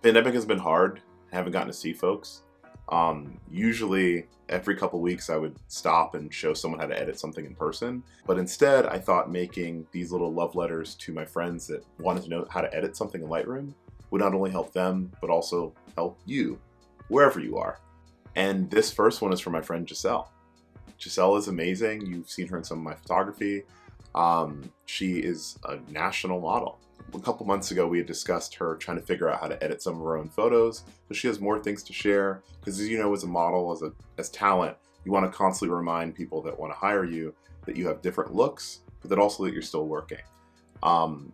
Pandemic has been hard. I haven't gotten to see folks. Usually every couple weeks I would stop and show someone how to edit something in person. But instead I thought making these little love letters to my friends that wanted to know how to edit something in Lightroom would not only help them, but also help you, wherever you are. And this first one is for my friend Giselle. Giselle is amazing. You've seen her in some of my photography. She is a national model. A couple months ago, we had discussed her trying to figure out how to edit some of her own photos, so she has more things to share. Because as you know, as a model, as talent, you want to constantly remind people that want to hire you that you have different looks, but that also that you're still working.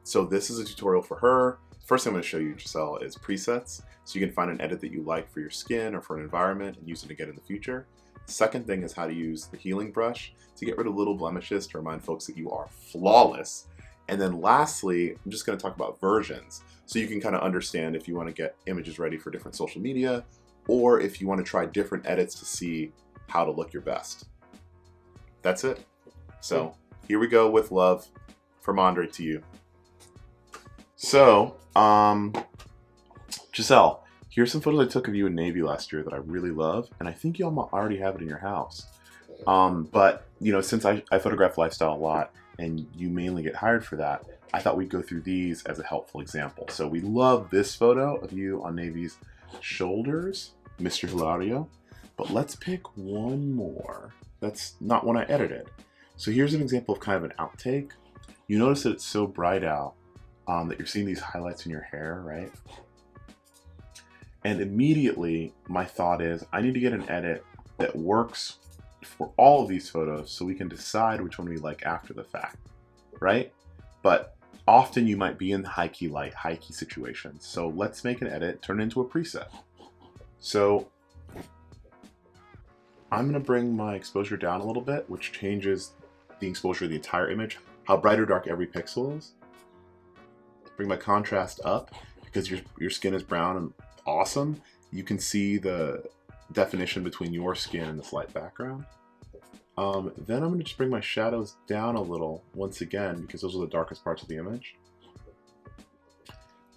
So this is a tutorial for her. First thing I'm going to show you, Giselle, is presets, so you can find an edit that you like for your skin or for an environment and use it again in the future. The second thing is how to use the healing brush to get rid of little blemishes to remind folks that you are flawless. And then lastly, I'm just going to talk about versions, so you can kind of understand if you want to get images ready for different social media, or if you want to try different edits to see how to look your best. That's it. So here we go with love from Andre to you. So, Giselle, here's some photos I took of you in Navy last year that I really love, and I think you already have it in your house. But you know, since I photograph lifestyle a lot, and you mainly get hired for that, I thought we'd go through these as a helpful example. So we love this photo of you on Navy's shoulders, Mr. Hilario, but let's pick one more. That's not one I edited. So here's an example of kind of an outtake. You notice that it's so bright out that you're seeing these highlights in your hair, right? And immediately my thought is, I need to get an edit that works for all of these photos so we can decide which one we like after the fact, right? But often you might be in high key light, high key situations. So let's make an edit, turn it into a preset. So I'm gonna bring my exposure down a little bit, which changes the exposure of the entire image, how bright or dark every pixel is. Bring my contrast up because your skin is brown and awesome. You can see the definition between your skin and this light background. Then I'm going to just bring my shadows down a little once again because those are the darkest parts of the image.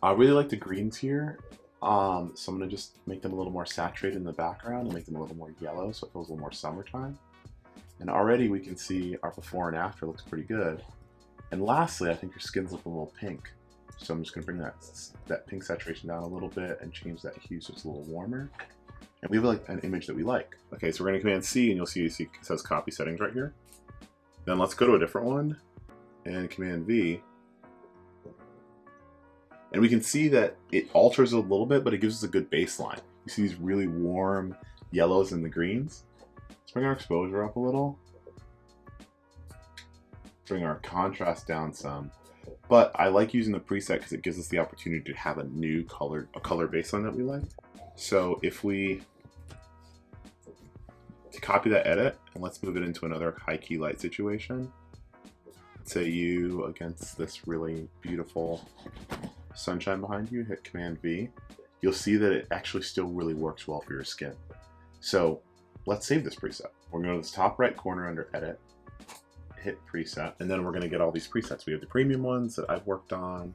I really like the greens here, so I'm going to just make them a little more saturated in the background and make them a little more yellow so it feels a little more summertime. And already we can see our before and after looks pretty good. And lastly, I think your skin's looking a little pink. So I'm just going to bring that pink saturation down a little bit and change that hue so it's a little warmer. And we have like an image that we like. Okay, so we're going to Command C and you'll see it says copy settings right here. Then let's go to a different one and Command V. And we can see that it alters a little bit, but it gives us a good baseline. You see these really warm yellows and the greens. Let's bring our exposure up a little. Bring our contrast down some. But I like using the preset because it gives us the opportunity to have a new color baseline that we like. So if we copy that edit and let's move it into another high key light situation. Let's say you against this really beautiful sunshine behind you, hit Command V. You'll see that it actually still really works well for your skin. So let's save this preset. We're going to go to this top right corner under Edit, hit Preset, and then we're going to get all these presets. We have the premium ones that I've worked on.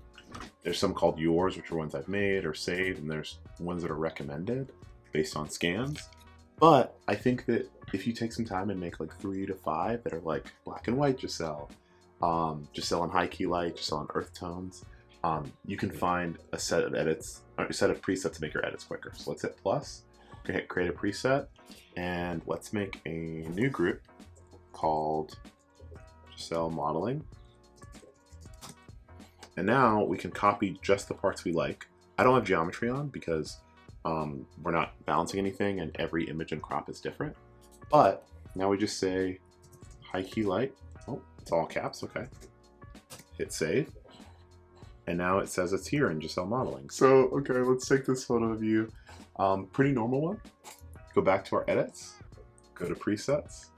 There's some called Yours, which are ones I've made or saved, and there's ones that are recommended based on scans. But I think that if you take some time and make like 3 to 5 that are like black and white Giselle, Giselle in high key light, Giselle in earth tones, you can find a set of edits, or a set of presets to make your edits quicker. So let's hit plus, hit create a preset, and let's make a new group called Giselle modeling. And now we can copy just the parts we like. I don't have geometry on because we're not balancing anything and every image and crop is different. But now we just say high key light. Oh, it's all caps, okay. Hit save. And now it says it's here in Giselle modeling. So, okay, let's take this photo of you. Pretty normal one. Go back to our edits, go to presets,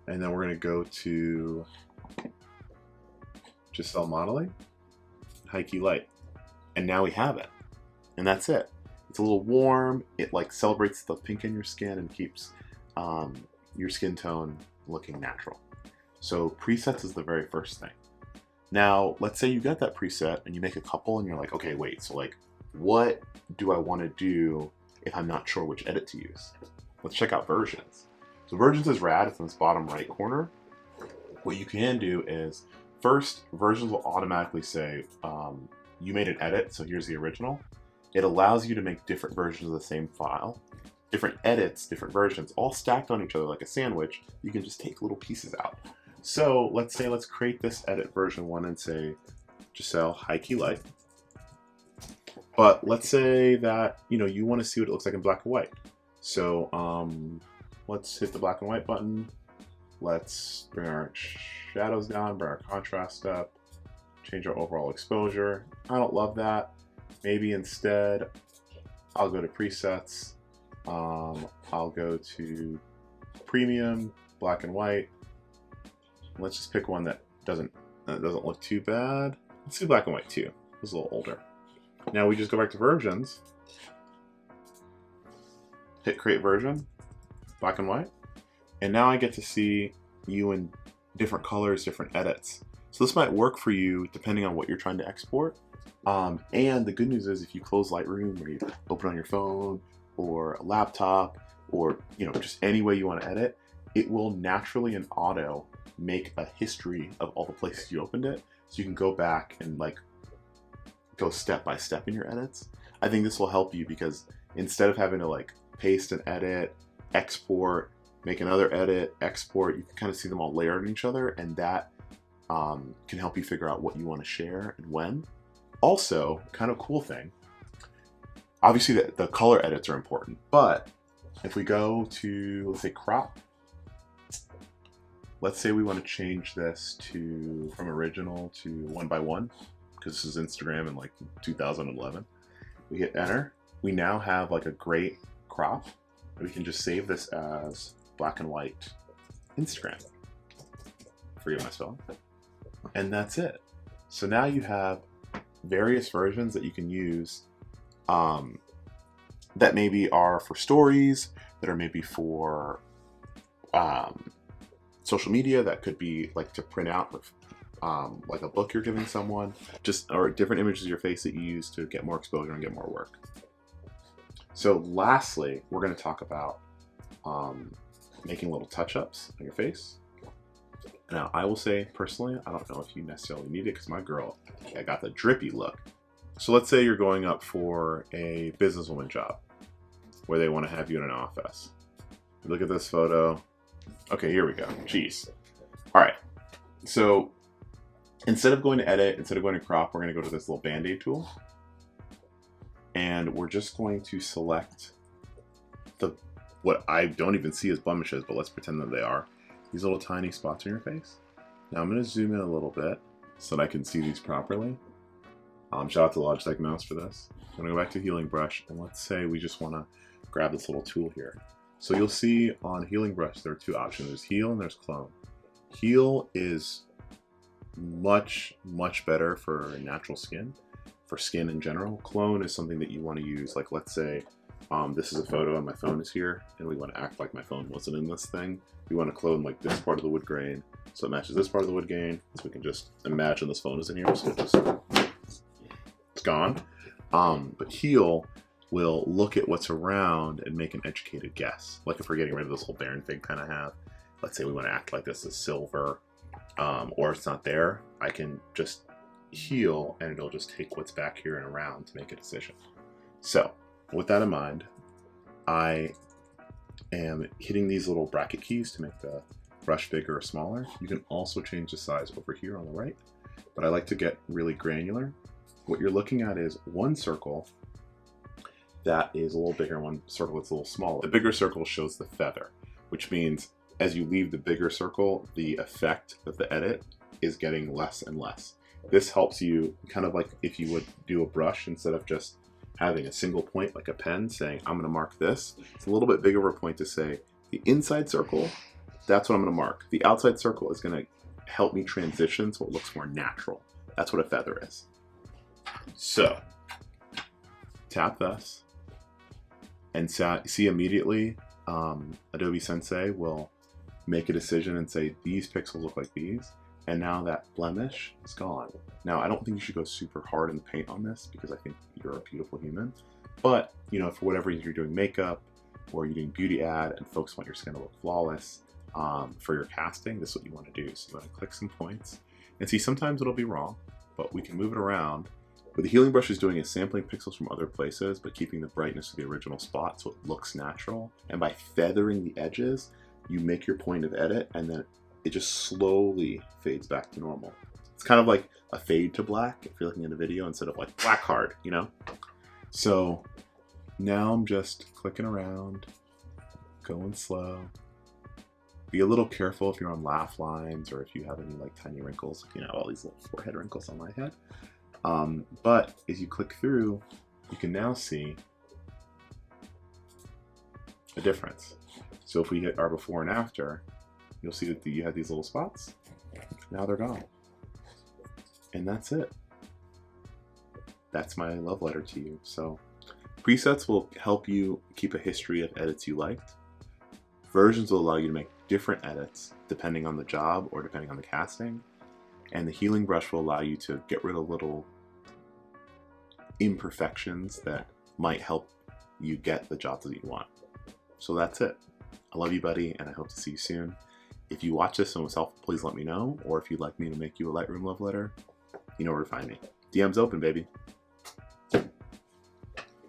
and then we're gonna go to Giselle modeling, high key light. And now we have it. And that's it. It's a little warm. It like celebrates the pink in your skin and keeps your skin tone looking natural. So presets is the very first thing. Now, let's say you get that preset and you make a couple and you're like, okay, wait, so like what do I want to do if I'm not sure which edit to use? Let's check out versions. So versions is rad, it's in this bottom right corner. What you can do is, first, versions will automatically say, you made an edit, so here's the original. It allows you to make different versions of the same file, different edits, different versions, all stacked on each other like a sandwich. You can just take little pieces out. So let's create this edit version 1 and say, Giselle high key light. But let's say that, you want to see what it looks like in black and white. So let's hit the black and white button. Let's bring our shadows down, bring our contrast up, change our overall exposure. I don't love that. Maybe instead, I'll go to presets. I'll go to premium, black and white. Let's just pick one that doesn't look too bad. Let's do black and white too. It's a little older. Now we just go back to versions, hit create version, black and white, and now I get to see you in different colors, different edits. So this might work for you depending on what you're trying to export. And the good news is if you close Lightroom or you open on your phone or a laptop or just any way you want to edit, it will naturally and auto make a history of all the places you opened it. So you can go back and go step by step in your edits. I think this will help you because instead of having to paste an edit, export, make another edit, export, you can kind of see them all layered on each other, and that can help you figure out what you want to share and when. Also, kind of cool thing, obviously the color edits are important, but if we go to, let's say, crop, let's say we want to change this from original to 1:1, because this is Instagram in 2011. We hit enter. We now have a great crop. We can just save this as black and white Instagram. Forgive my spelling. And that's it. So now you have various versions that you can use that maybe are for stories, that are maybe for social media, that could be to print out with a book you're giving someone, or different images of your face that you use to get more exposure and get more work. So lastly, we're going to talk about making little touch-ups on your face. Now, I will say personally, I don't know if you necessarily need it because my girl, I got the drippy look. So let's say you're going up for a businesswoman job where they want to have you in an office. Look at this photo. Okay, here we go. Jeez. All right. So instead of going to edit, instead of going to crop, we're going to go to this little Band-Aid tool. And we're just going to select what I don't even see as blemishes, but let's pretend that they are. These little tiny spots on your face. Now I'm going to zoom in a little bit so that I can see these properly. Shout out to Logitech mouse for this. I'm going to go back to healing brush, and let's say we just want to grab this little tool here. So you'll see on healing brush there are two options. There's heal and there's clone. Heal is much better for natural skin, for skin in general. Clone is something that you want to use, let's say this is a photo and my phone is here, and we want to act like my phone wasn't in this thing. We want to clone this part of the wood grain so it matches this part of the wood grain, so we can just imagine this phone is in here, so it's gone. But heal will look at what's around and make an educated guess. If we're getting rid of this whole barren thing kind of have, let's say we want to act like this is silver, or it's not there, I can just heal and it'll just take what's back here and around to make a decision. So with that in mind, I am hitting these little bracket keys to make the brush bigger or smaller. You can also change the size over here on the right, but I like to get really granular. What you're looking at is one circle that is a little bigger, one circle that's a little smaller. The bigger circle shows the feather, which means as you leave the bigger circle, the effect of the edit is getting less and less. This helps you kind of if you would do a brush, instead of just having a single point like a pen saying, I'm gonna mark this. It's a little bit bigger of a point to say, the inside circle, that's what I'm gonna mark. The outside circle is gonna help me transition so it looks more natural. That's what a feather is. So, tap this, and see immediately Adobe Sensei will make a decision and say, these pixels look like these. And now that blemish is gone. Now, I don't think you should go super hard in the paint on this because I think you're a beautiful human. But, you know, for whatever reason you're doing makeup or you're doing beauty ad and folks want your skin to look flawless, for your casting, this is what you want to do. So I'm going to click some points and see, sometimes it'll be wrong, but we can move it around. What the healing brush is doing is sampling pixels from other places, but keeping the brightness of the original spot so it looks natural. And by feathering the edges, you make your point of edit, and then it just slowly fades back to normal. It's kind of like a fade to black if you're looking at a video instead of like black hard, you know? So now I'm just clicking around, going slow. Be a little careful if you're on laugh lines or if you have any like tiny wrinkles, you know, all these little forehead wrinkles on my head. But as you click through, you can now see a difference. So if we hit our before and after, you'll see that you had these little spots. Now they're gone. And that's it. That's my love letter to you. So presets will help you keep a history of edits you liked. Versions will allow you to make different edits depending on the job or depending on the casting. And the healing brush will allow you to get rid of little imperfections that might help you get the jobs that you want. So that's it. I love you, buddy, and I hope to see you soon. If you watch this and it was helpful, please let me know. Or if you'd like me to make you a Lightroom love letter, you know where to find me. DM's open, baby.